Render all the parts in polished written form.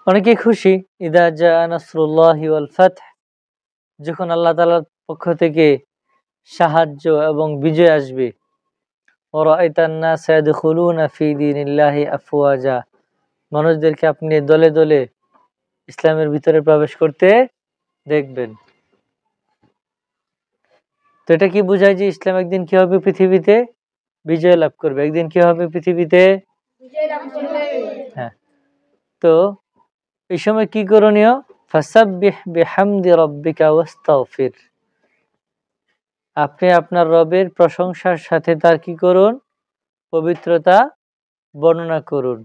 অনেকেই খুশি ইদা জা নাসরুল্লাহি ওয়াল ফাতহ, যখন আল্লাহ তাআলার পক্ষ থেকে সাহায্য এবং বিজয় আসবে। ওয়া রাআইতান নাসা ইয়াদখুলুনা ফি দীনিল্লাহি আফওয়াজা, মানুষদেরকে আপনি দলে দলে ইসলামের ভিতরে প্রবেশ করতে দেখবেন। তো এটা কি বোঝায় যে ইসলাম একদিন কি হবে? পৃথিবীতে বিজয় লাভ করবে। একদিন কি হবে? পৃথিবীতে বিজয় লাভ করবে। হ্যাঁ, তো এই সময় কি করণীয়? ফাসাব্বিহ বিহামদি রাব্বিকা ওয়াস্তাগফির, আপনি আপনার রবের প্রশংসার সাথে তার কি করুন? পবিত্রতা বর্ণনা করুন।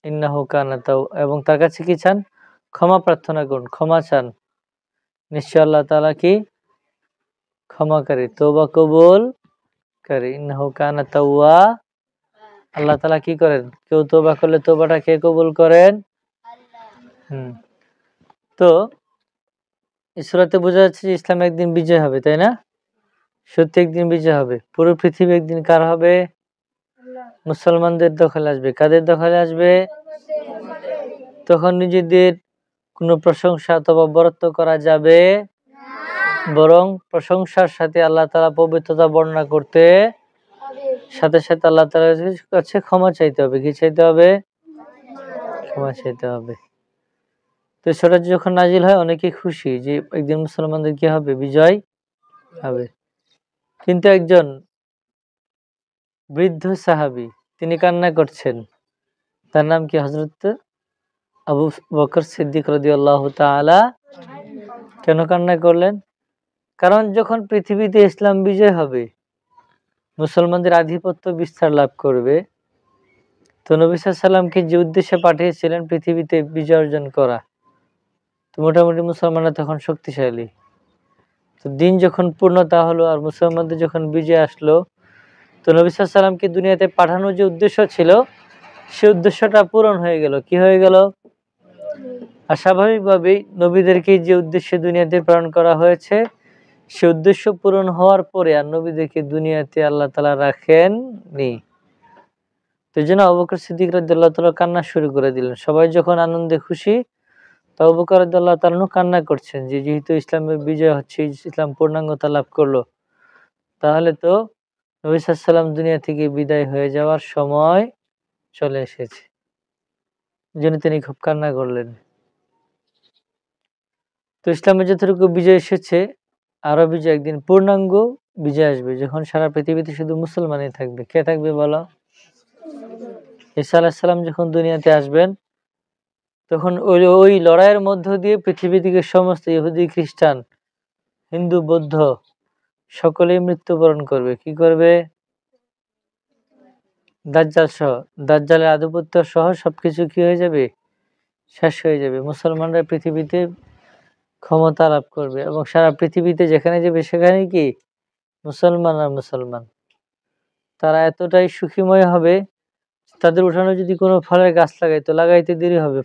ইন্নাহু কানা এবং তার কাছে কি চান? ক্ষমা প্রার্থনা করুন, ক্ষমা চান। নিশ্চয় আল্লাহ তাআলা কি ক্ষমাকারী, তওবা কবুলকারী। ইন্নাহু কানা আল্লাহ তাআলা কি করেন? কেউ তওবা করলে তওবাটা কে কবুল করেন? আল্লাহ। তো এই সূরাতে বোঝা যাচ্ছে যে ইসলাম একদিন বিজয় হবে, তাই না? সত্যি একদিন বিজয় হবে। পুরো পৃথিবী একদিন কার হবে? মুসলমানদের দখলে আসবে। কাদের দখলে আসবে? তখন নিজেদের কোনো প্রশংসা অথবা বরত্ব করা যাবে না, বরং প্রশংসার সাথে আল্লাহ তাআলা পবিত্রতা বর্ণনা করতে সাথে সাথে আল্লাহ তাআলার কাছে ক্ষমা চাইতে হবে। কি চাইতে হবে? ক্ষমা চাইতে হবে। তো সেটা যখন নাজিল হয় অনেকেই খুশি যে একদিন মুসলমানদের কি হবে? বিজয় হবে। কিন্তু একজন বৃদ্ধ সাহাবী তিনি কান্না করছেন। তার নাম কি? হযরত আবু বকর সিদ্দিক রাদিয়াল্লাহু তাআলা। কেন কান্না করলেন? কারণ যখন পৃথিবীতে ইসলাম বিজয় হবে, মুসলমানদের আধিপত্য বিস্তার লাভ করবে, তো নবী সাল্লাল্লাহু আলাইহি সাল্লামকে যে উদ্দেশ্যে পাঠিয়েছিলেন পৃথিবীতে বিজয় অর্জন করা, তো মোটামুটি মুসলমানরা তখন শক্তিশালী। তো দিন যখন পূর্ণতা হলো আর মুসলমানদের যখন বিজয় আসলো, তো নবী সাল্লাল্লাহু আলাইহি সাল্লামকে দুনিয়াতে পাঠানোর যে উদ্দেশ্য ছিল সে উদ্দেশ্যটা পূরণ হয়ে গেল। কি হয়ে গেল? আর স্বাভাবিকভাবেই নবীদেরকে যে উদ্দেশ্যে দুনিয়াতে প্রেরণ করা হয়েছে সে উদ্দেশ্য পূরণ হওয়ার পরে আর নবীদেরকে দুনিয়াতে আল্লাহ তাআলা রাখেননি। তো এই জন্য আবু বকর সিদ্দিক রাদিয়াল্লাহু তাআলা কান্না শুরু করে দিলেন। সবাই যখন আনন্দে খুশি, তো আবু বকর রাদিয়াল্লাহু তাআলা কান্না করছেন যে যেহেতু ইসলামের বিজয় হচ্ছে, ইসলাম পূর্ণাঙ্গতা লাভ করলো, তাহলে তো নবী সাল্লাল্লাহু আলাইহি সাল্লাম দুনিয়া থেকে বিদায় হয়ে যাওয়ার সময় চলে এসেছে। যেন তিনি খুব কান্না করলেন। তো ইসলামের যতটুকু বিজয় এসেছে, আরো বিজয় একদিন পূর্ণাঙ্গ বিজয় আসবে, যখন সারা পৃথিবীতে শুধু মুসলমানই থাকবে। কে থাকবে বলো? ঈসা আলাইহিস সালাম যখন দুনিয়াতে আসবেন, তখন ওই লড়াইয়ের মধ্য দিয়ে পৃথিবী থেকে সমস্ত ইহুদি, খ্রিস্টান, হিন্দু, বৌদ্ধ সকলেই মৃত্যুবরণ করবে। কি করবে? দাজ্জাল সহ, দাজ্জালের আধিপত্য সহ সবকিছু কি হয়ে যাবে? শেষ হয়ে যাবে। মুসলমানরা পৃথিবীতে ক্ষমতা লাভ করবে এবং সারা পৃথিবীতে যেখানে যাবে সেখানে কি মুসলমান আর মুসলমান। তারা এতটাই সুখীময় হবে, তাদের উঠানে যদি কোনো ফলের গাছ লাগাইতো, লাগাইতে দেরি হবে,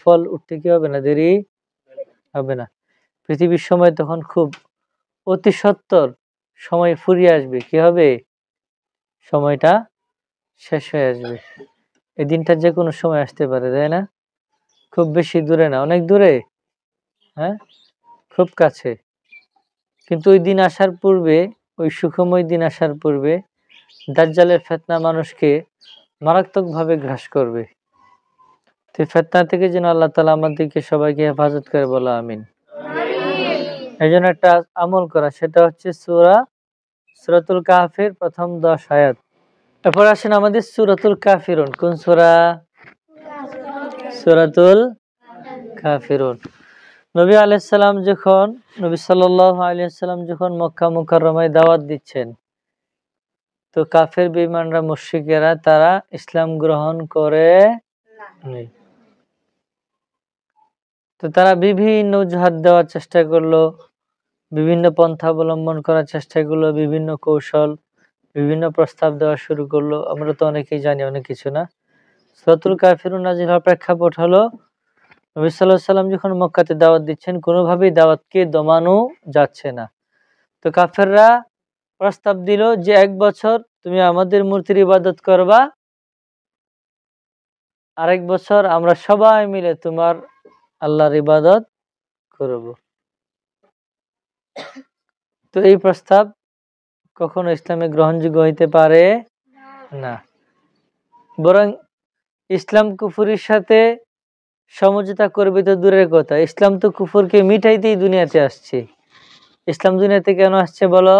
ফল উঠতে কি হবে না? দেরি হবে না। পৃথিবীর সময় তখন খুব অতি সত্বর সময় ফুরিয়ে আসবে। কি হবে? সময়টা শেষ হয়ে আসবে। এই দিনটা যে কোনো সময় আসতে পারে, তাই না? খুব বেশি দূরে না, অনেক দূরে, হ্যাঁ, খুব কাছে। কিন্তু ওই দিন আসার পূর্বে, ওই সুখময় দিন আসার পূর্বে দাজ্জালের ফিতনা মানুষকে মারাত্মকভাবে গ্রাস করবে। তো ফিতনা থেকে যেন আল্লাহ তাআলা আমাদেরকে সবাইকে হেফাজত করে, বলো আমিন। এই জন্য একটা আমল করা, সেটা হচ্ছে সূরাতুল কাহফের প্রথম 10 আয়াত। এরপর আসেন আমাদের সূরাতুল কাফিরুন। কোন সূরা? সূরাতুল কাফিরুন। নবী সাল্লাল্লাহু আলাইহি ওয়াসাল্লাম যখন মক্কা মুকাররমায় দাওয়াত দিচ্ছেন, তো কাফের বেঈমানরা, মুশরিকেরা তারা ইসলাম গ্রহণ করে নাই। তো তারা বিভিন্ন অজুহাত দেওয়ার চেষ্টা করলো, বিভিন্ন পন্থা অবলম্বন করার চেষ্টা করলো, বিভিন্ন কৌশল, বিভিন্ন প্রস্তাব দেওয়া শুরু করলো। আমরা তো অনেকেই জানি, অনেক কিছু না। সূরাতুল কাফিরুন নাযিল হওয়ার প্রেক্ষাপট হলো নবী সাল্লাল্লাহু আলাইহি ওয়াসাল্লাম যখন মক্কাতে দাওয়াত দিচ্ছেন, কোনোভাবেই দাওয়াতকে দমানো যাচ্ছে না। তো কাফেররা প্রস্তাব দিল যে 1 বছর তুমি আমাদের মূর্তির ইবাদত করবা, আরেক বছর আমরা সবাই মিলে তোমার আল্লাহর ইবাদত করব। তো এই প্রস্তাব কখনো ইসলামে গ্রহণযোগ্য হইতে পারে না, বরং ইসলাম কুফুরির সাথে সমঝোতা করবে তো দূরের কথা, ইসলাম তো কুফুরকে মিটাইতেই দুনিয়াতে আসছে। ইসলাম দুনিয়াতে কেন আসছে বলো?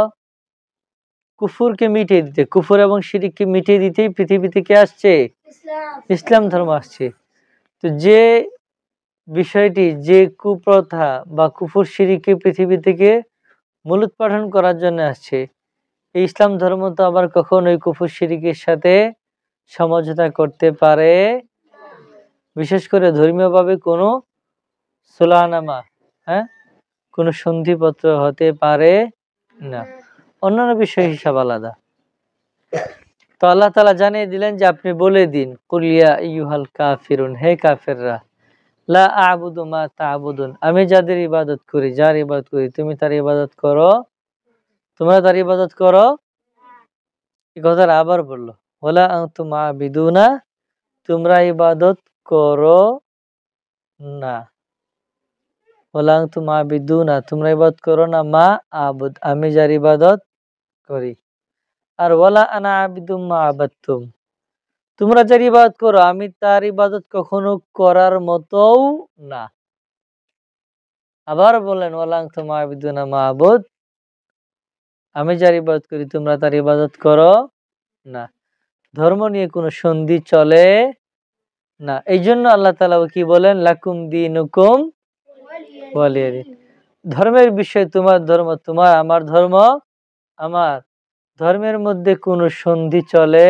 কুফুরকে মিটিয়ে দিতে, কুফুর এবং শিরিককে মিটিয়ে দিতেই পৃথিবী থেকে আসছে ইসলাম ধর্ম আসছে। তো যে বিষয়টি, যে কুপ্রথা বা কুফুর শিরিককে পৃথিবী থেকে মূলোৎপাটন করার জন্য আসছে, এই ইসলাম ধর্ম তো আবার কখনোই কুফুর শিরিকের সাথে সমঝোতা করতে পারে, বিশেষ করে ধর্মীয়ভাবে কোনো সুলাহনামা, কোনো সন্ধিপত্র হতে পারে না। অন্যান্য বিষয় হিসাব আলাদা। তো আল্লাহ তাআলা জানিয়ে দিলেন যে আপনি বলে দিন, কুল ইয়া আইয়ুহাল কাফিরুন, হে কাফেররা, লা আ'বুদু মা তা'বুদুন, আমি যাদের ইবাদত করি, যার ইবাদত করি, তুমি তার ইবাদত করো, তোমরা তার ইবাদত করো। এই কথাটা আবার বললো, ওয়ালা আনতুম আ'বিদুনা, তোমরা ইবাদত করো না। ওয়ালা আনতুম আ'বিদুনা, তোমরা ইবাদত করো না, মা আ'বুদ, আমি যার ইবাদত করি। আর ওয়ালা আনা আ'বিদুম মা আ'বাদতুম, তোমরা যার ইবাদত করো, আমি তার ইবাদত কখনো করার মতও না। আবার বলেন, ওয়ালা আনতুম আ'বিদুনা মা আ'বুদ, আমি যার ইবাদত করি, তোমরা তার ইবাদত করো না। ধর্ম নিয়ে কোনো সন্ধি চলে না। এই জন্য আল্লাহ তাআলা কি বলেন, লাকুম দীনুকুম ওয়ালিয়া দীন, ধর্মের বিষয়ে তোমার ধর্ম তোমার, আমার ধর্ম আমার। ধর্মের মধ্যে কোনো সন্ধি চলে,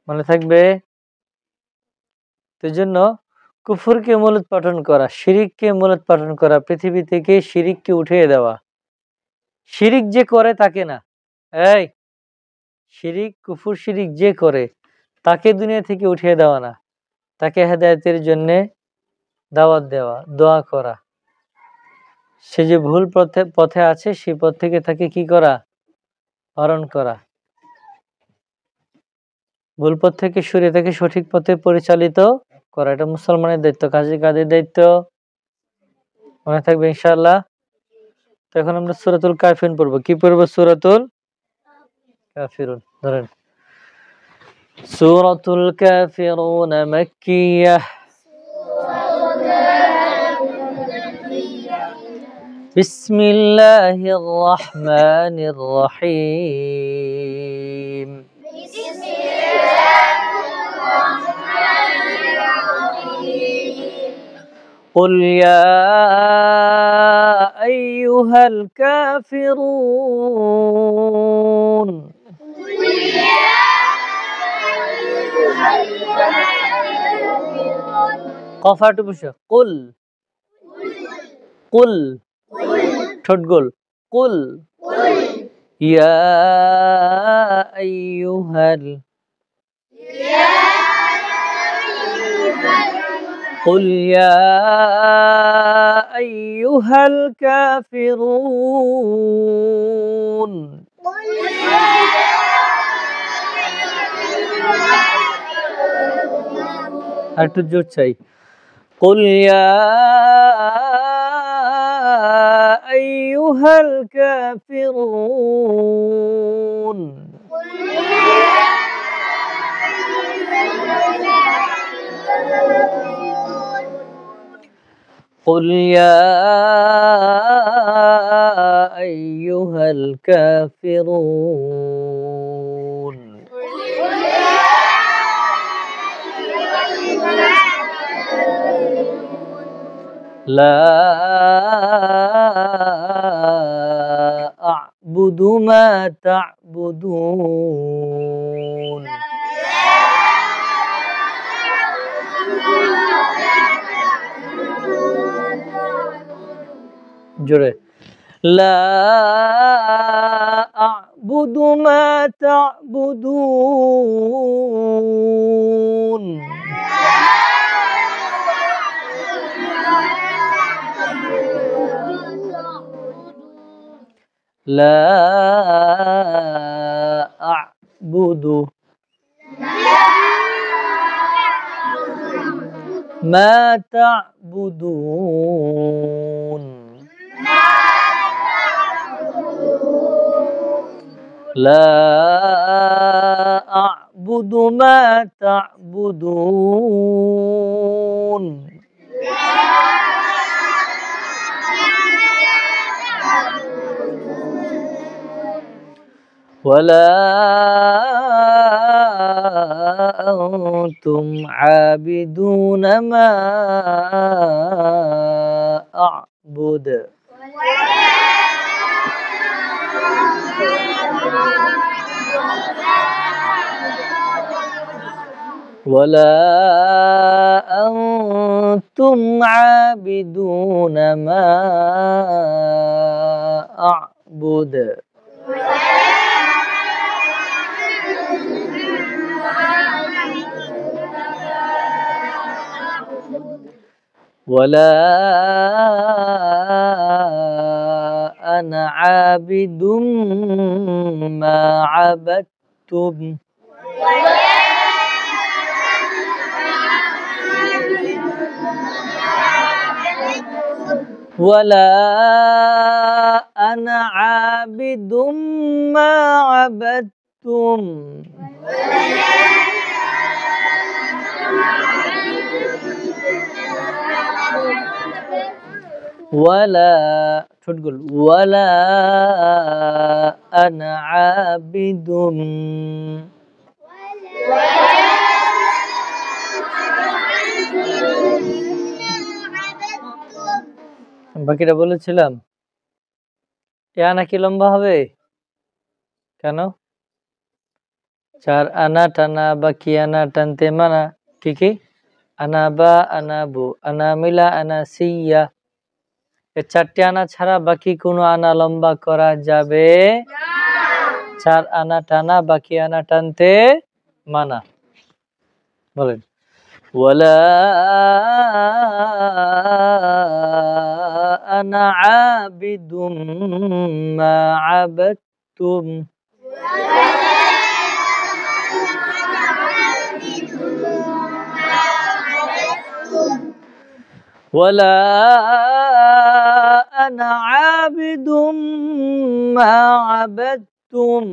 মনে থাকবে। এই জন্য কুফরকে মূলোৎপাটন করা, শিরিককে মূলোৎপাটন করা, পৃথিবী থেকে শিরিককে উঠিয়ে দেওয়া। শিরিক যে করে তাকে না, এই শিরিক, কুফর শিরিক যে করে তাকে দুনিয়া থেকে উঠিয়ে দেওয়া না, তাকে হেদায়েতের জন্য দাওয়াত দেওয়া, দোয়া করা। সে যে ভুল পথে আছে, সেই পথ থেকে তাকে কি করা? বারণ করা। ভুল পথ থেকে সরিয়ে তাকে সঠিক পথে পরিচালিত করা, এটা মুসলমানের দায়িত্ব। কাজের দায়িত্ব, মনে থাকবে ইনশাআল্লাহ। তো এখন আমরা সূরাতুল কাফিরুন পড়বো। কি পড়বো? সূরাতুল কাফিরুন। ধরেন, সূরাতুল কাফিরুন মাক্কিয়াহ, বিসমিল্লাহির রহমানির রহিম, قل يا أيها الكافرون، قفا টুবুশা, قل قل ঠোঁট গোল, قل يا أيها قل يا أيها الكافرون، আরেকটু জোর চাই, قل يا أيها الكافرون، قل يا أيها الكافرون، لا أعبد ما تعبدون، জোরে, لا أعبد ما تعبدون، لا أعبد ما تعبدون لا أعبد ما تعبدون ولا أنتم عابدون ما أعبد ولا أنتم عابدون ما أعبد ولا أنا عابد ما عبدتم ولا أنا عابد ما عبدتم ولا ولا أنا عابد বাকিটা বলেছিলাম এ আনা কি লম্বা হবে কেন 4 আনা টানা বাকি আনা টানতে মানা কি আনা বা আনা বু আনা মিলা আনা সিয়া এই 4টি আনা ছাড়া বাকি কোনো আনা লম্বা করা যাবে না 4 আনা টানা বাকি আনা টানতে মানা বলেন ولا أنا عابد ما عبدتم ولا أنا عابد ما عبدتم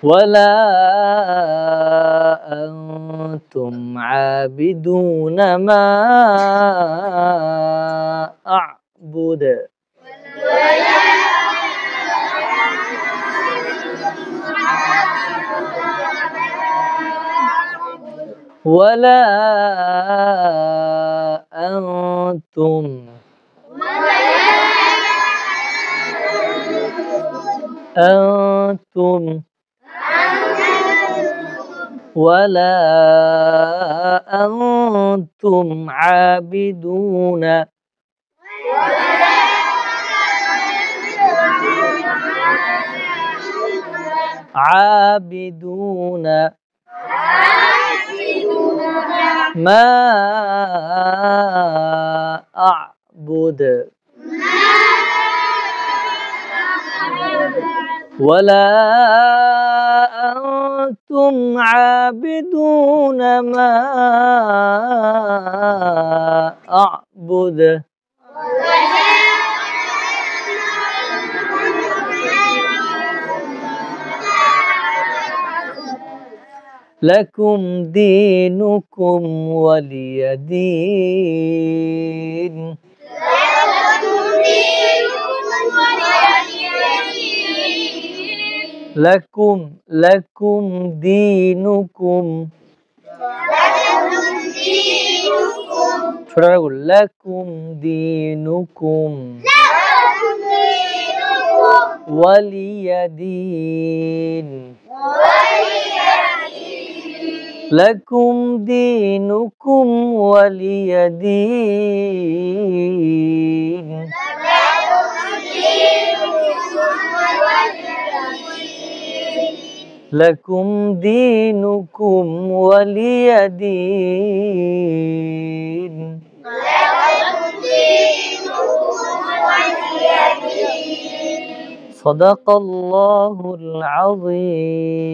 ولا أنتم عابدون ما أعبد ولا أنتم ولا أنتم عابدون ما أعبد ولا أنتم عابدون ما أعبد لكم دينكم ولي دين لكم دينكم لكم دينكم ولي دين لكم دينكم ولي دين لكم دينكم ولي دين সাদাকাল্লাহুল আযীম।